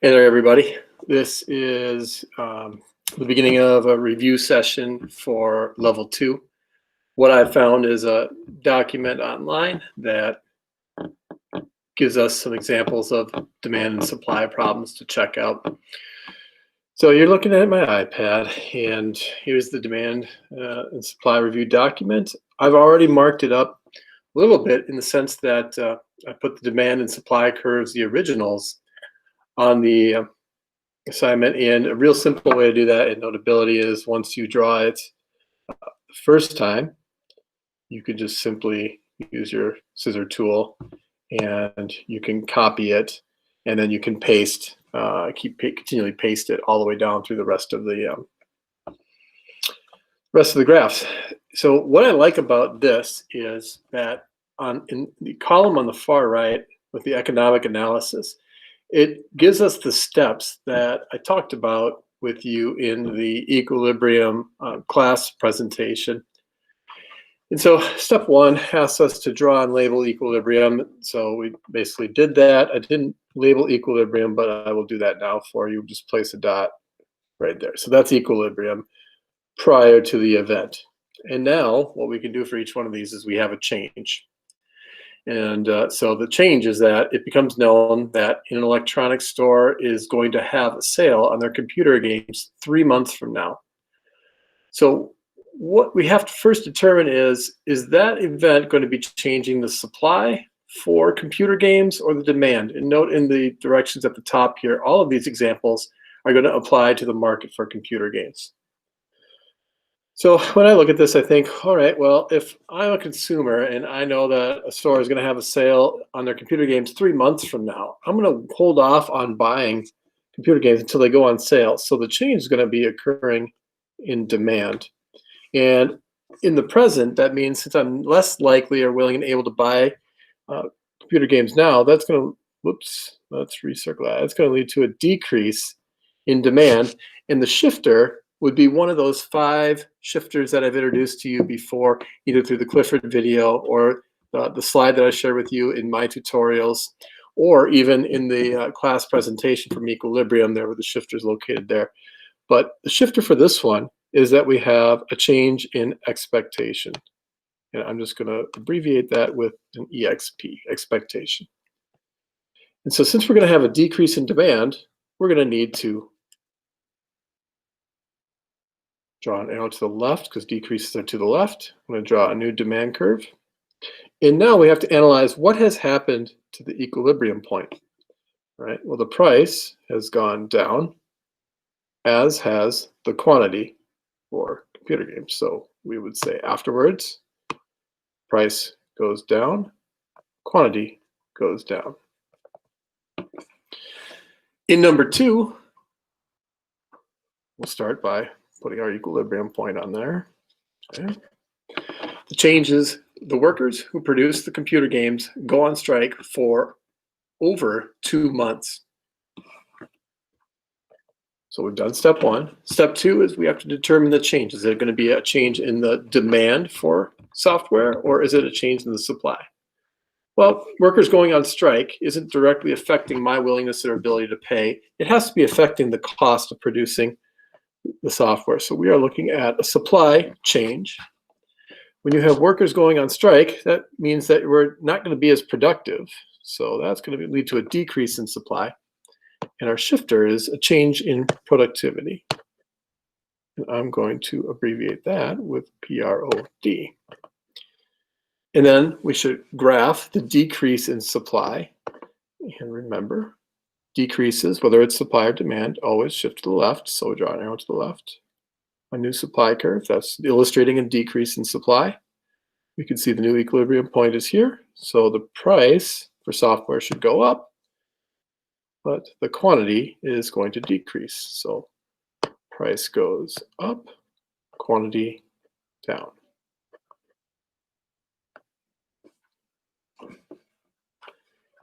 Hey there, everybody. This is the beginning of a review session for level 2. What I found is a document online that gives us some examples of demand and supply problems to check out. So you're looking at my iPad, and here's the demand and supply review document. I've already marked it up a little bit in the sense that I put the demand and supply curves, the originals, on the assignment. And a real simple way to do that in Notability is once you draw it the first time, you could just simply use your scissor tool and you can copy it, and then you can paste, continually paste it all the way down through the rest of the graphs. So what I like about this is that in the column on the far right with the economic analysis, it gives us the steps that I talked about with you in the equilibrium class presentation. And so step 1 asks us to draw and label equilibrium. So we basically did that. I didn't label equilibrium, but I will do that now for you. Just place a dot right there. So that's equilibrium prior to the event. And now what we can do for each one of these is we have a change. And so the change is that it becomes known that an electronics store is going to have a sale on their computer games 3 months from now. So what we have to first determine is that event going to be changing the supply for computer games or the demand? And note in the directions at the top here, all of these examples are going to apply to the market for computer games. So when I look at this, I think, all right, well, if I'm a consumer and I know that a store is going to have a sale on their computer games 3 months from now, I'm going to hold off on buying computer games until they go on sale. So the change is going to be occurring in demand. And in the present, that means since I'm less likely or willing and able to buy computer games now, that's going to, whoops, let's recircle that. It's going to lead to a decrease in demand. And the shifter would be one of those 5 shifters that I've introduced to you before, either through the Clifford video or the slide that I shared with you in my tutorials, or even in the class presentation from equilibrium. There were the shifters located there. But the shifter for this one is that we have a change in expectation. And I'm just going to abbreviate that with an EXP, expectation. And so since we're going to have a decrease in demand, we're going to need to draw an arrow to the left because decreases are to the left. I'm going to draw a new demand curve. And now we have to analyze what has happened to the equilibrium point. Right? Well, the price has gone down, as has the quantity for computer games. So we would say afterwards, price goes down, quantity goes down. In number 2, we'll start by putting our equilibrium point on there. Okay. The change is the workers who produce the computer games go on strike for over 2 months. So we've done step 1. Step 2 is we have to determine the change. Is it going to be a change in the demand for software, or is it a change in the supply? Well, workers going on strike isn't directly affecting my willingness or ability to pay. It has to be affecting the cost of producing the software. So we are looking at a supply change. When you have workers going on strike, that means that we're not going to be as productive. So that's going to lead to a decrease in supply. And our shifter is a change in productivity. And I'm going to abbreviate that with PROD. And then we should graph the decrease in supply. And remember, decreases, whether it's supply or demand, always shift to the left. So we draw an arrow to the left. A new supply curve, that's illustrating a decrease in supply. We can see the new equilibrium point is here. So the price for software should go up, but the quantity is going to decrease. So price goes up, quantity down.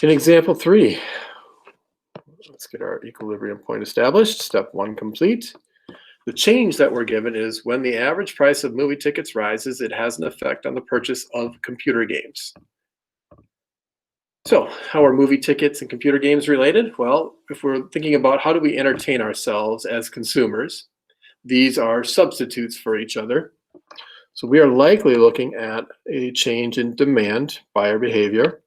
In example 3, let's get our equilibrium point established. Step 1 complete. The change that we're given is when the average price of movie tickets rises, it has an effect on the purchase of computer games. So, how are movie tickets and computer games related? Well, if we're thinking about how do we entertain ourselves as consumers, these are substitutes for each other. So, we are likely looking at a change in demand buyer behavior.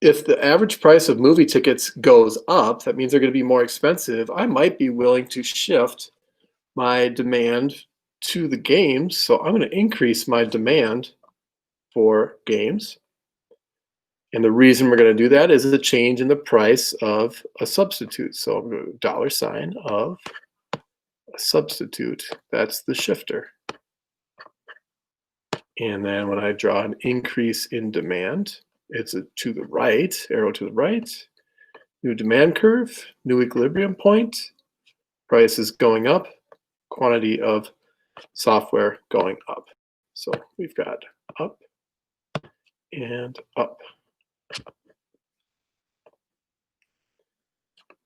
If the average price of movie tickets goes up, that means they're going to be more expensive. I might be willing to shift my demand to the games. So, I'm going to increase my demand for games. And the reason we're going to do that is a change in the price of a substitute. So I'm going to dollar sign of a substitute. That's the shifter. And then when I draw an increase in demand, it's a to the right, arrow to the right, new demand curve, new equilibrium point, price is going up, quantity of software going up. So we've got up and up.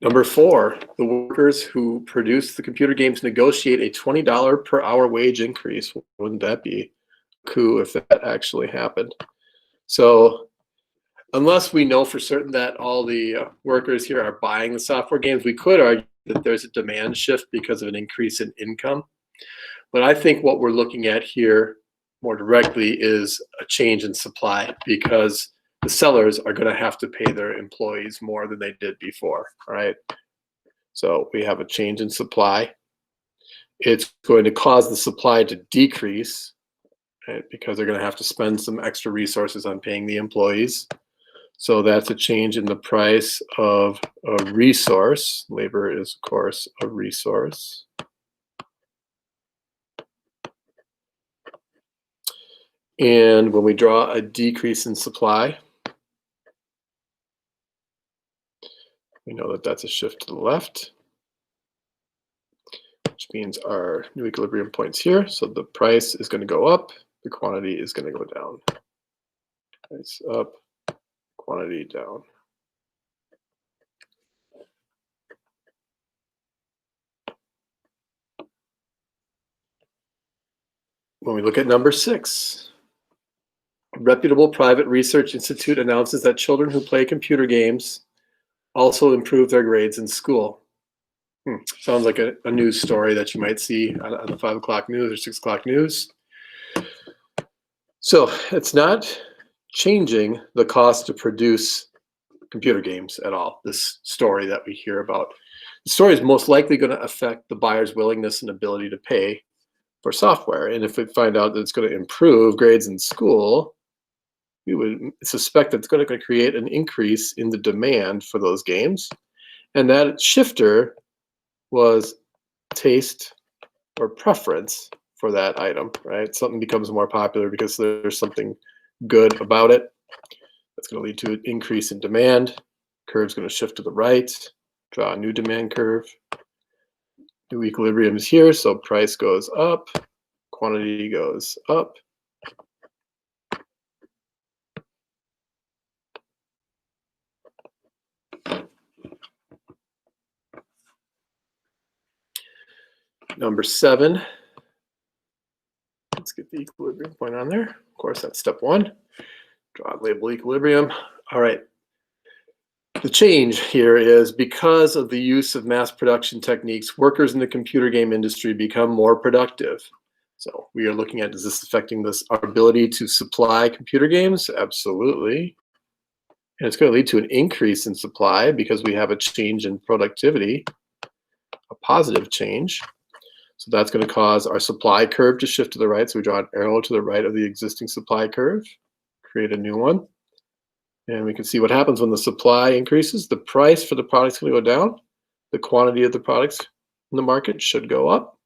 Number four, the workers who produce the computer games negotiate a $20 per hour wage increase. Wouldn't that be cool if that actually happened? So unless we know for certain that all the workers here are buying the software games, we could argue that there's a demand shift because of an increase in income. But I think what we're looking at here more directly is a change in supply because the sellers are going to have to pay their employees more than they did before, all right? So we have a change in supply. It's going to cause the supply to decrease, right, because they're going to have to spend some extra resources on paying the employees. So that's a change in the price of a resource. Labor is, of course, a resource. And when we draw a decrease in supply, we know that that's a shift to the left, which means our new equilibrium point's here. So the price is going to go up, the quantity is going to go down. Price up, quantity down. When we look at number 6, a reputable private research institute announces that children who play computer games also improve their grades in school. Sounds like a news story that you might see on the 5 o'clock news or 6 o'clock news. So it's not changing the cost to produce computer games at all, this story that we hear about. The story is most likely going to affect the buyer's willingness and ability to pay for software. And if we find out that it's going to improve grades in school, we would suspect that it's going to create an increase in the demand for those games. And that shifter was taste or preference for that item, right? Something becomes more popular because there's something good about it. That's going to lead to an increase in demand. Curve's going to shift to the right. Draw a new demand curve. New equilibrium is here, so price goes up, quantity goes up. Number 7, let's get the equilibrium point on there. Of course, that's step 1. Draw label equilibrium. All right. The change here is because of the use of mass production techniques, workers in the computer game industry become more productive. So we are looking at, is this affecting our ability to supply computer games? Absolutely. And it's going to lead to an increase in supply because we have a change in productivity, a positive change. So that's going to cause our supply curve to shift to the right. So we draw an arrow to the right of the existing supply curve, create a new one. And we can see what happens when the supply increases. The price for the product's going to go down. The quantity of the products in the market should go up.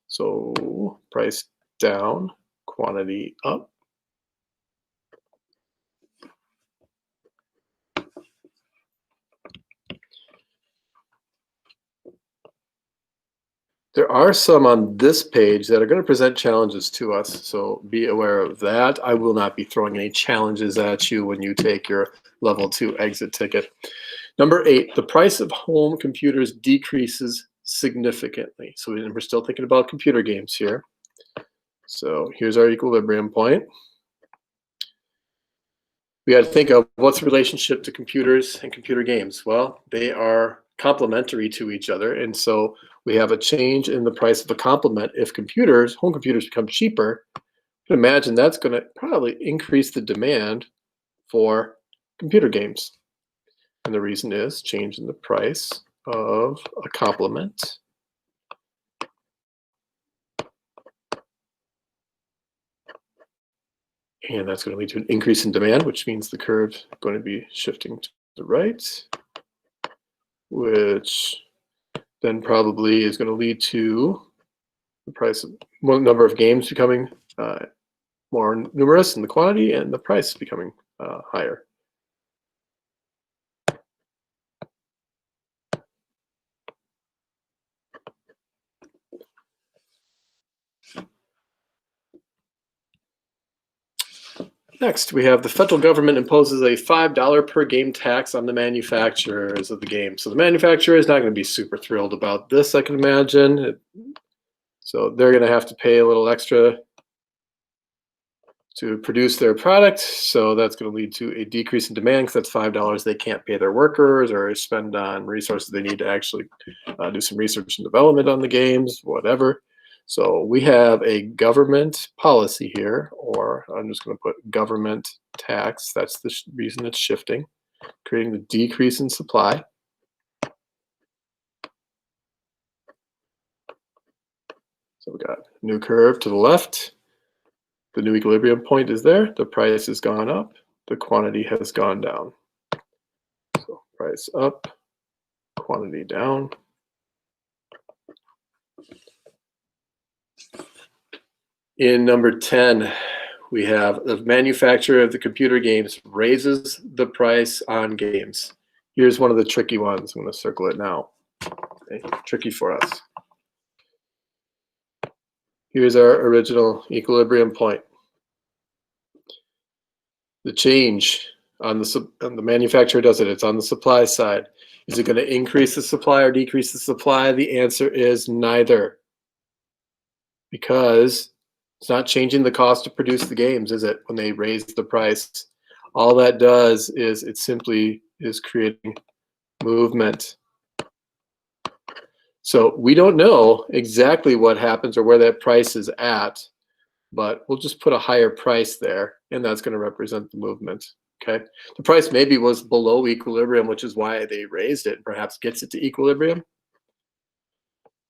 So price down, quantity up. There are some on this page that are going to present challenges to us, so be aware of that. I will not be throwing any challenges at you when you take your level 2 exit ticket. Number 8, the price of home computers decreases significantly. So we're still thinking about computer games here. So here's our equilibrium point. we got to think of what's the relationship to computers and computer games. Well, they are complementary to each other, and so we have a change in the price of a complement. If home computers become cheaper, you can imagine that's going to probably increase the demand for computer games. And the reason is change in the price of a complement. And that's going to lead to an increase in demand, which means the curve is going to be shifting to the right, which then probably is going to lead to the price of number of games becoming more numerous in the quantity and the price becoming higher. Next, we have the federal government imposes a $5 per game tax on the manufacturers of the game. So the manufacturer is not going to be super thrilled about this, I can imagine. So they're going to have to pay a little extra to produce their product. So that's going to lead to a decrease in demand because that's $5 they can't pay their workers or spend on resources they need to actually do some research and development on the games, whatever. So we have a government policy here, or I'm just going to put government tax. That's the reason it's shifting, creating the decrease in supply. So we got a new curve to the left. The new equilibrium point is there. The price has gone up. The quantity has gone down. So price up, quantity down. In number 10, we have the manufacturer of the computer games raises the price on games. Here's one of the tricky ones. I'm going to circle it now. Okay, tricky for us. Here's our original equilibrium point. The change on the manufacturer does it. It's on the supply side. Is it going to increase the supply or decrease the supply? The answer is neither, because it's not changing the cost to produce the games, is it, when they raise the price? All that does is it simply is creating movement. So we don't know exactly what happens or where that price is at, but we'll just put a higher price there, and that's going to represent the movement. Okay, the price maybe was below equilibrium, which is why they raised it, and perhaps gets it to equilibrium.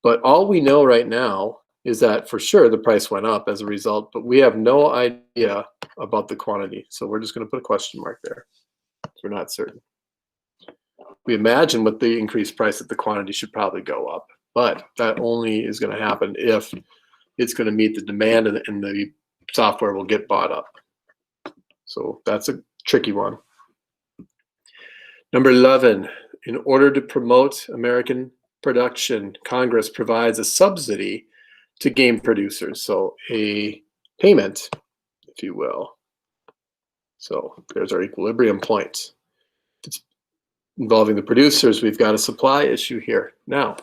But all we know right now is that for sure the price went up as a result, but we have no idea about the quantity. So we're just going to put a question mark there. We're not certain. We imagine with the increased price that the quantity should probably go up, but that only is going to happen if it's going to meet the demand and the software will get bought up. So that's a tricky one. Number 11, in order to promote American production, Congress provides a subsidy to game producers, so a payment, if you will. So there's our equilibrium point. It's involving the producers, we've got a supply issue here. Now,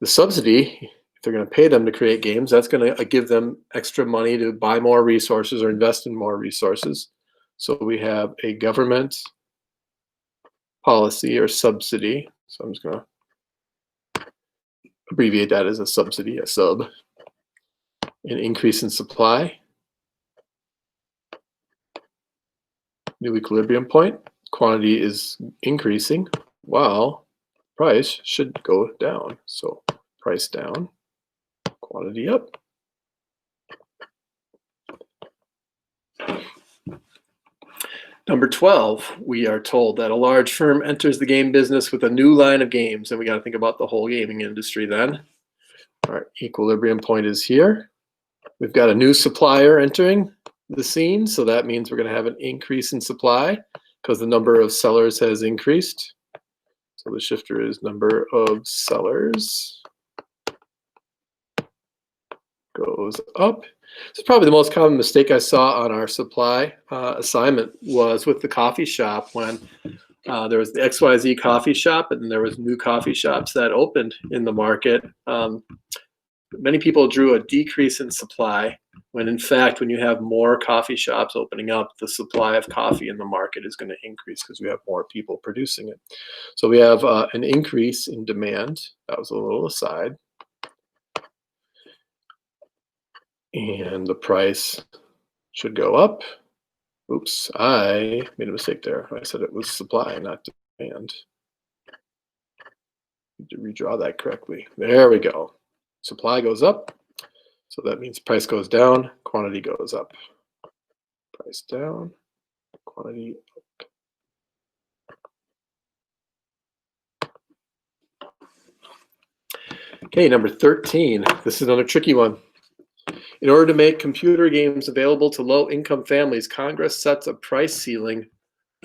the subsidy, if they're going to pay them to create games, that's going to give them extra money to buy more resources or invest in more resources. So we have a government policy or subsidy. So I'm just going to abbreviate that as a subsidy, a sub. An increase in supply. New equilibrium point. Quantity is increasing while price should go down. So price down, quantity up. Number 12, we are told that a large firm enters the game business with a new line of games, and we got to think about the whole gaming industry then. Our equilibrium point is here. We've got a new supplier entering the scene, so that means we're going to have an increase in supply because the number of sellers has increased. So the shifter is number of sellers goes up. This is probably the most common mistake I saw on our supply assignment was with the coffee shop when there was the XYZ coffee shop and then there was new coffee shops that opened in the market. Many people drew a decrease in supply when in fact, when you have more coffee shops opening up, the supply of coffee in the market is going to increase because we have more people producing it. So we have an increase in demand. That was a little aside. And the price should go up. Oops, I made a mistake there. I said it was supply, not demand. Need to redraw that correctly. There we go. Supply goes up. So that means price goes down, quantity goes up. Price down, quantity up. Okay, number 13. This is another tricky one. In order to make computer games available to low-income families, Congress sets a price ceiling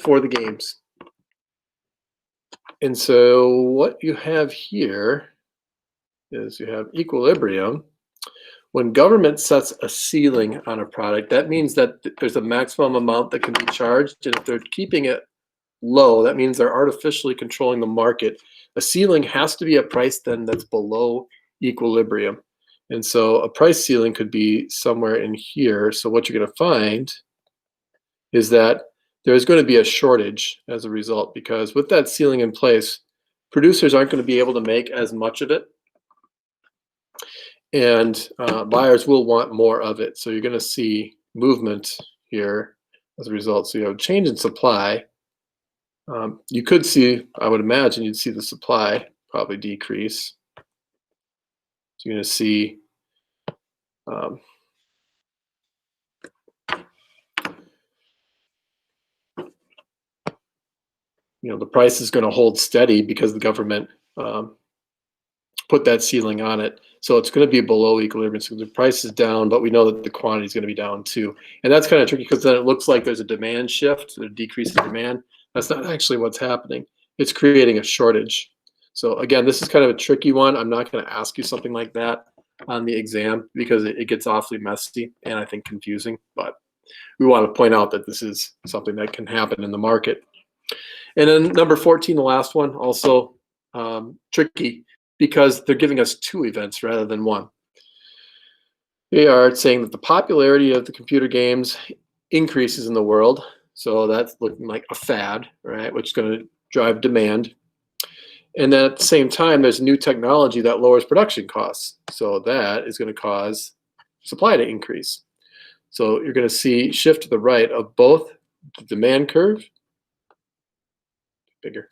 for the games. And so what you have here is you have equilibrium. When government sets a ceiling on a product, that means that there's a maximum amount that can be charged, and if they're keeping it low, that means they're artificially controlling the market. A ceiling has to be a price then that's below equilibrium. And so a price ceiling could be somewhere in here. So what you're going to find is that there's going to be a shortage as a result, because with that ceiling in place, producers aren't going to be able to make as much of it, and buyers will want more of it. So you're going to see movement here as a result. So you have a change in supply. You could see, I would imagine you'd see the supply probably decrease. So you're going to see the price is going to hold steady because the government put that ceiling on it. So it's going to be below equilibrium. So the price is down, but we know that the quantity is going to be down too. And that's kind of tricky because then it looks like there's a demand shift, a decrease in demand. That's not actually what's happening. It's creating a shortage. So again, this is kind of a tricky one. I'm not going to ask you something like that on the exam because it gets awfully messy and I think confusing. But we want to point out that this is something that can happen in the market. And then number 14, the last one, also tricky because they're giving us two events rather than one. They are saying that the popularity of the computer games increases in the world. So that's looking like a fad, right, which is going to drive demand. And then at the same time, there's new technology that lowers production costs. So that is going to cause supply to increase. So you're going to see shift to the right of both the demand curve, bigger,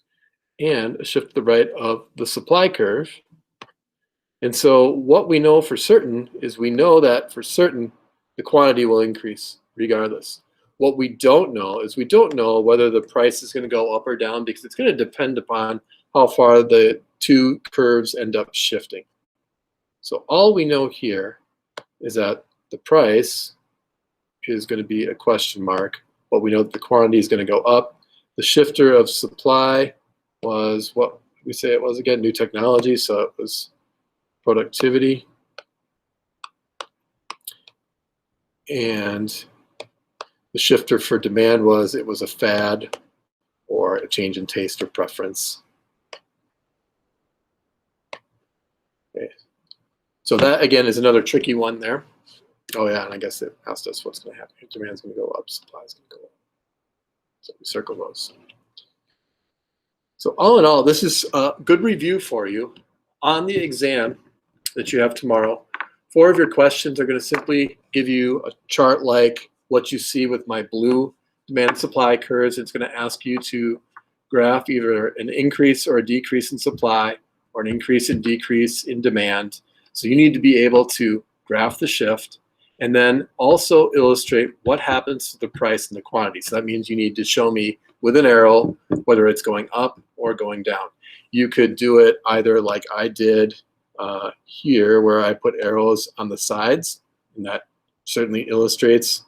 and a shift to the right of the supply curve. And so what we know for certain is we know that for certain the quantity will increase regardless. What we don't know is we don't know whether the price is going to go up or down because it's going to depend upon how far the two curves end up shifting. So all we know here is that the price is going to be a question mark, but we know that the quantity is going to go up. The shifter of supply was what we say it was again, new technology, so it was productivity. And the shifter for demand was it was a fad or a change in taste or preference. Okay. So that again is another tricky one there. Oh yeah, and I guess it asked us what's going to happen. Demand's going to go up, supply is going to go up. So we circle those. So all in all, this is a good review for you on the exam that you have tomorrow. 4 of your questions are going to simply give you a chart like what you see with my blue demand supply curves. It's going to ask you to graph either an increase or a decrease in supply or an increase and decrease in demand. So you need to be able to graph the shift and then also illustrate what happens to the price and the quantity. So that means you need to show me with an arrow whether it's going up or going down. You could do it either like I did here, where I put arrows on the sides, and that certainly illustrates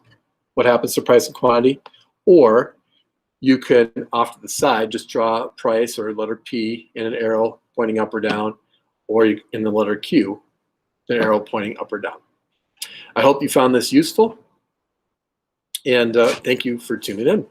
what happens to price and quantity. Or you can, off to the side, just draw price or letter P and an arrow pointing up or down, or you, in the letter Q, an arrow pointing up or down. I hope you found this useful, and thank you for tuning in.